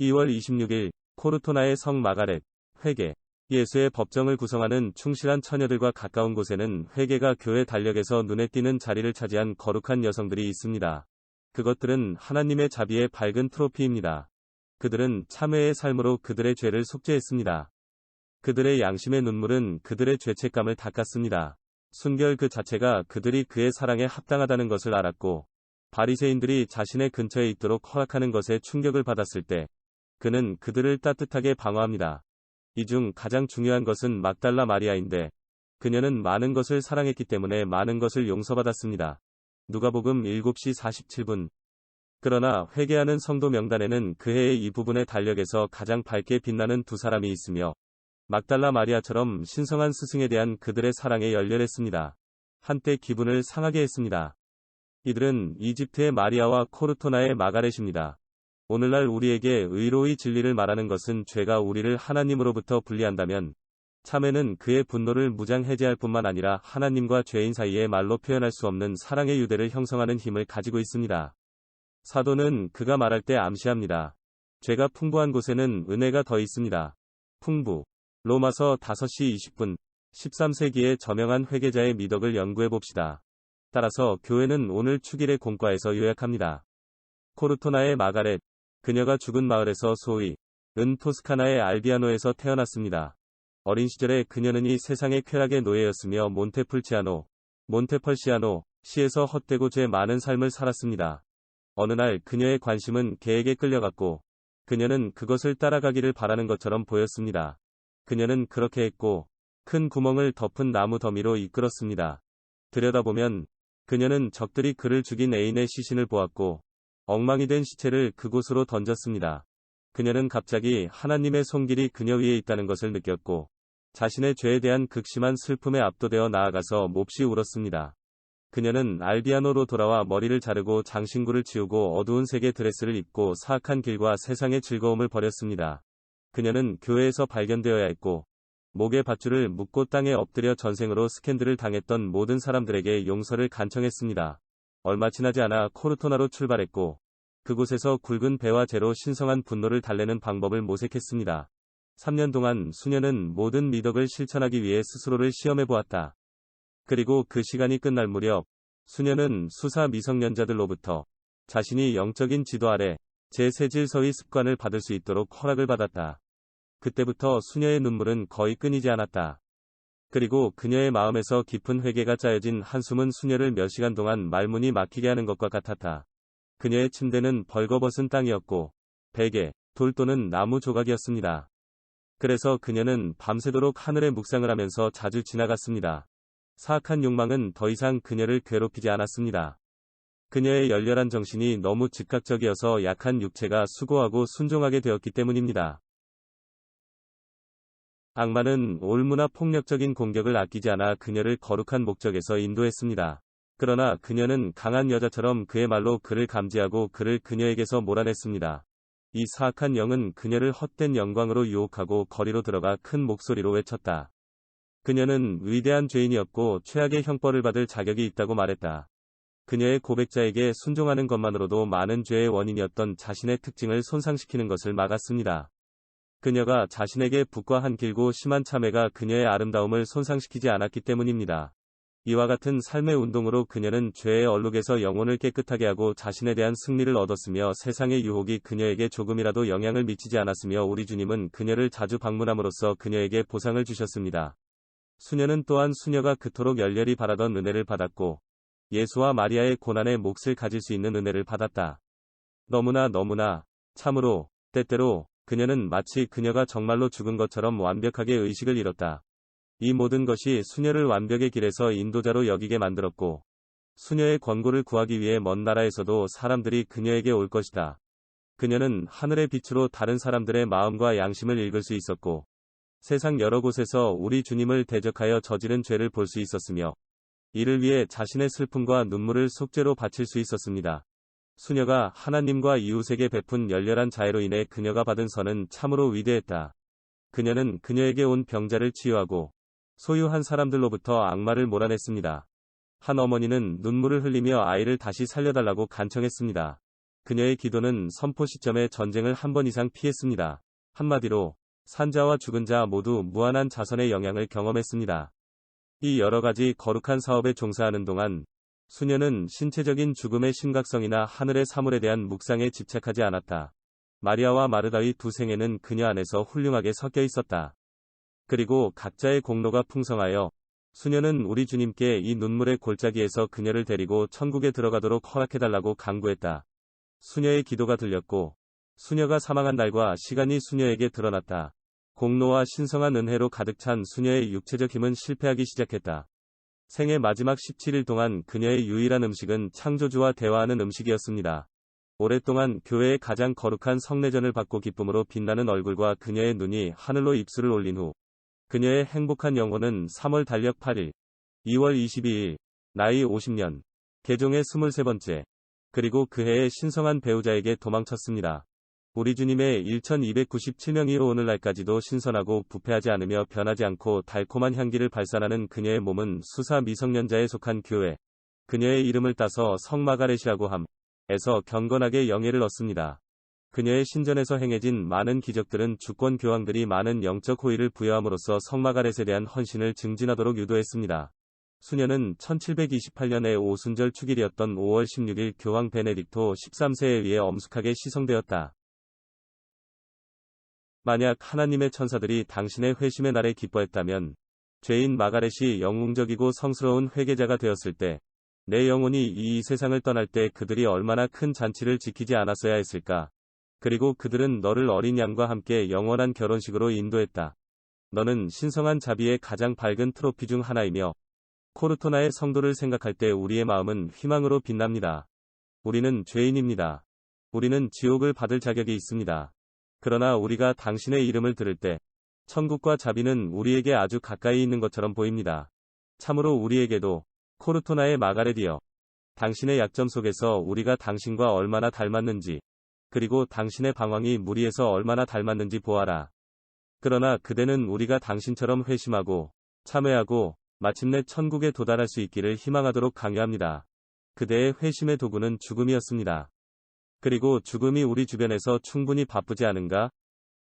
2월 26일, 코르토나의 성 마가렛, 회계. 예수의 법정을 구성하는 충실한 처녀들과 가까운 곳에는 회개가 교회 달력에서 눈에 띄는 자리를 차지한 거룩한 여성들이 있습니다. 그것들은 하나님의 자비의 밝은 트로피입니다. 그들은 참회의 삶으로 그들의 죄를 속죄했습니다. 그들의 양심의 눈물은 그들의 죄책감을 닦았습니다. 순결 그 자체가 그들이 그의 사랑에 합당하다는 것을 알았고, 바리새인들이 자신의 근처에 있도록 허락하는 것에 충격을 받았을 때, 그는 그들을 따뜻하게 방어합니다. 이 중 가장 중요한 것은 막달라 마리아인데, 그녀는 많은 것을 사랑했기 때문에 많은 것을 용서받았습니다. 누가복음 7시 47분. 그러나 회개하는 성도 명단에는 그해의 이 부분의 달력에서 가장 밝게 빛나는 두 사람이 있으며, 막달라 마리아처럼 신성한 스승에 대한 그들의 사랑에 열렬했습니다. 한때 기분을 상하게 했습니다. 이들은 이집트의 마리아와 코르토나의 마가렛입니다. 오늘날 우리에게 의로이 진리를 말하는 것은 죄가 우리를 하나님으로부터 분리한다면, 참회는 그의 분노를 무장 해제할 뿐만 아니라 하나님과 죄인 사이에 말로 표현할 수 없는 사랑의 유대를 형성하는 힘을 가지고 있습니다. 사도는 그가 말할 때 암시합니다. 죄가 풍부한 곳에는 은혜가 더 있습니다. 풍부. 로마서 5시 20분. 13세기의 저명한 회개자의 미덕을 연구해봅시다. 따라서 교회는 오늘 축일의 공과에서 요약합니다. 코르토나의 마가렛. 그녀가 죽은 마을에서 소위 은 토스카나의 알비아노에서 태어났습니다. 어린 시절에 그녀는 이 세상의 쾌락의 노예였으며 몬테펄시아노 시에서 헛되고 죄 많은 삶을 살았습니다. 어느 날 그녀의 관심은 개에게 끌려갔고, 그녀는 그것을 따라가기를 바라는 것처럼 보였습니다. 그녀는 그렇게 했고, 큰 구멍을 덮은 나무 더미로 이끌었습니다. 들여다보면, 그녀는 적들이 그를 죽인 애인의 시신을 보았고, 엉망이 된 시체를 그곳으로 던졌습니다. 그녀는 갑자기 하나님의 손길이 그녀 위에 있다는 것을 느꼈고, 자신의 죄에 대한 극심한 슬픔에 압도되어 나아가서 몹시 울었습니다. 그녀는 알비아노로 돌아와 머리를 자르고 장신구를 치우고 어두운 색의 드레스를 입고 사악한 길과 세상의 즐거움을 버렸습니다. 그녀는 교회에서 발견되어야 했고, 목에 밧줄을 묶고 땅에 엎드려 전생으로 스캔들을 당했던 모든 사람들에게 용서를 간청했습니다. 얼마 지나지 않아 코르토나로 출발했고, 그곳에서 굵은 배와 재로 신성한 분노를 달래는 방법을 모색했습니다. 3년 동안 수녀는 모든 미덕을 실천하기 위해 스스로를 시험해보았다. 그리고 그 시간이 끝날 무렵, 수녀는 수사 미성년자들로부터 자신이 영적인 지도 아래 제3질서의 습관을 받을 수 있도록 허락을 받았다. 그때부터 수녀의 눈물은 거의 끊이지 않았다. 그리고 그녀의 마음에서 깊은 회개가 짜여진 한숨은 수녀를 몇 시간 동안 말문이 막히게 하는 것과 같았다. 그녀의 침대는 벌거벗은 땅이었고, 베개, 돌 또는 나무 조각이었습니다. 그래서 그녀는 밤새도록 하늘에 묵상을 하면서 자주 지나갔습니다. 사악한 욕망은 더 이상 그녀를 괴롭히지 않았습니다. 그녀의 열렬한 정신이 너무 즉각적이어서 약한 육체가 수고하고 순종하게 되었기 때문입니다. 악마는 올무나 폭력적인 공격을 아끼지 않아 그녀를 거룩한 목적에서 인도했습니다. 그러나 그녀는 강한 여자처럼 그의 말로 그를 감지하고 그를 그녀에게서 몰아냈습니다. 이 사악한 영은 그녀를 헛된 영광으로 유혹하고 거리로 들어가 큰 목소리로 외쳤다. 그녀는 위대한 죄인이었고 최악의 형벌을 받을 자격이 있다고 말했다. 그녀의 고백자에게 순종하는 것만으로도 많은 죄의 원인이었던 자신의 특징을 손상시키는 것을 막았습니다. 그녀가 자신에게 붓과 한 길고 심한 참회가 그녀의 아름다움을 손상시키지 않았기 때문입니다. 이와 같은 삶의 운동으로 그녀는 죄의 얼룩에서 영혼을 깨끗하게 하고 자신에 대한 승리를 얻었으며 세상의 유혹이 그녀에게 조금이라도 영향을 미치지 않았으며 우리 주님은 그녀를 자주 방문함으로써 그녀에게 보상을 주셨습니다. 수녀는 또한 수녀가 그토록 열렬히 바라던 은혜를 받았고, 예수와 마리아의 고난에 몫을 가질 수 있는 은혜를 받았다. 너무나 참으로, 때때로, 그녀는 마치 그녀가 정말로 죽은 것처럼 완벽하게 의식을 잃었다. 이 모든 것이 수녀를 완벽의 길에서 인도자로 여기게 만들었고, 수녀의 권고를 구하기 위해 먼 나라에서도 사람들이 그녀에게 올 것이다. 그녀는 하늘의 빛으로 다른 사람들의 마음과 양심을 읽을 수 있었고, 세상 여러 곳에서 우리 주님을 대적하여 저지른 죄를 볼 수 있었으며, 이를 위해 자신의 슬픔과 눈물을 속죄로 바칠 수 있었습니다. 수녀가 하나님과 이웃에게 베푼 열렬한 자애로 인해 그녀가 받은 선은 참으로 위대했다. 그녀는 그녀에게 온 병자를 치유하고 소유한 사람들로부터 악마를 몰아냈습니다. 한 어머니는 눈물을 흘리며 아이를 다시 살려달라고 간청했습니다. 그녀의 기도는 선포 시점에 전쟁을 한 번 이상 피했습니다. 한마디로 산자와 죽은 자 모두 무한한 자선의 영향을 경험했습니다. 이 여러 가지 거룩한 사업에 종사하는 동안 수녀는 신체적인 죽음의 심각성이나 하늘의 사물에 대한 묵상에 집착하지 않았다. 마리아와 마르다의 두 생애는 그녀 안에서 훌륭하게 섞여 있었다. 그리고 각자의 공로가 풍성하여 수녀는 우리 주님께 이 눈물의 골짜기에서 그녀를 데리고 천국에 들어가도록 허락해달라고 간구했다. 수녀의 기도가 들렸고 수녀가 사망한 날과 시간이 수녀에게 드러났다. 공로와 신성한 은혜로 가득 찬 수녀의 육체적 힘은 실패하기 시작했다. 생애 마지막 17일 동안 그녀의 유일한 음식은 창조주와 대화하는 음식이었습니다. 오랫동안 교회의 가장 거룩한 성례전을 받고 기쁨으로 빛나는 얼굴과 그녀의 눈이 하늘로 입술을 올린 후 그녀의 행복한 영혼은 3월 달력 8일, 2월 22일, 나이 50년, 개종의 23번째, 그리고 그해의 신성한 배우자에게 도망쳤습니다. 우리 주님의 1297명이 오늘날까지도 신선하고 부패하지 않으며 변하지 않고 달콤한 향기를 발산하는 그녀의 몸은 수사 미성년자에 속한 교회, 그녀의 이름을 따서 성마가렛이라고 함에서 경건하게 영예를 얻습니다. 그녀의 신전에서 행해진 많은 기적들은 주권 교황들이 많은 영적 호의를 부여함으로써 성마가렛에 대한 헌신을 증진하도록 유도했습니다. 수녀는 1728년에 오순절 축일이었던 5월 16일 교황 베네딕토 13세에 의해 엄숙하게 시성되었다. 만약 하나님의 천사들이 당신의 회심의 날에 기뻐했다면 죄인 마가렛이 영웅적이고 성스러운 회개자가 되었을 때 내 영혼이 이 세상을 떠날 때 그들이 얼마나 큰 잔치를 지키지 않았어야 했을까. 그리고 그들은 너를 어린 양과 함께 영원한 결혼식으로 인도했다. 너는 신성한 자비의 가장 밝은 트로피 중 하나이며 코르토나의 성도를 생각할 때 우리의 마음은 희망으로 빛납니다. 우리는 죄인입니다. 우리는 지옥을 받을 자격이 있습니다. 그러나 우리가 당신의 이름을 들을 때 천국과 자비는 우리에게 아주 가까이 있는 것처럼 보입니다. 참으로 우리에게도 코르토나의 마가렛이여, 당신의 약점 속에서 우리가 당신과 얼마나 닮았는지, 그리고 당신의 방황이 무리에서 얼마나 닮았는지 보아라. 그러나 그대는 우리가 당신처럼 회심하고 참회하고 마침내 천국에 도달할 수 있기를 희망하도록 강요합니다. 그대의 회심의 도구는 죽음이었습니다. 그리고 죽음이 우리 주변에서 충분히 바쁘지 않은가?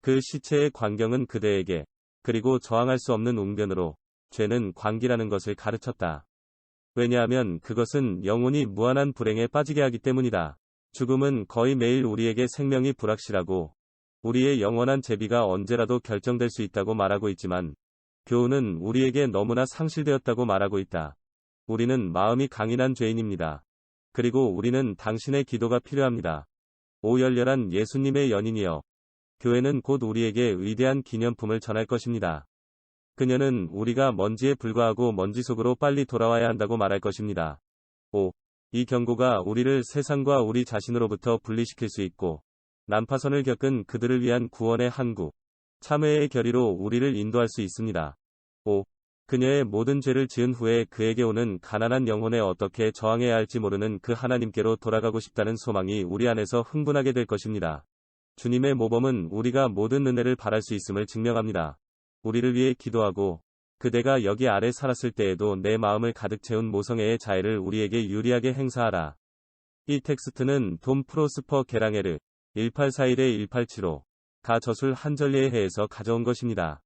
그 시체의 광경은 그대에게, 그리고 저항할 수 없는 웅변으로 죄는 광기라는 것을 가르쳤다. 왜냐하면 그것은 영혼이 무한한 불행에 빠지게 하기 때문이다. 죽음은 거의 매일 우리에게 생명이 불확실하고 우리의 영원한 제비가 언제라도 결정될 수 있다고 말하고 있지만 교훈은 우리에게 너무나 상실되었다고 말하고 있다. 우리는 마음이 강인한 죄인입니다. 그리고 우리는 당신의 기도가 필요합니다. 오 열렬한 예수님의 연인이여, 교회는 곧 우리에게 위대한 기념품을 전할 것입니다. 그녀는 우리가 먼지에 불과하고 먼지 속으로 빨리 돌아와야 한다고 말할 것입니다. 이 경고가 우리를 세상과 우리 자신으로부터 분리시킬 수 있고 난파선을 겪은 그들을 위한 구원의 항구, 참회의 결의로 우리를 인도할 수 있습니다. 그녀의 모든 죄를 지은 후에 그에게 오는 가난한 영혼에 어떻게 저항해야 할지 모르는 그 하나님께로 돌아가고 싶다는 소망이 우리 안에서 흥분하게 될 것입니다. 주님의 모범은 우리가 모든 은혜를 바랄 수 있음을 증명합니다. 우리를 위해 기도하고 그대가 여기 아래 살았을 때에도 내 마음을 가득 채운 모성애의 자애를 우리에게 유리하게 행사하라. 이 텍스트는 돔 프로스퍼 게랑에르 1841-1875 가 저술 한절리의 해에서 가져온 것입니다.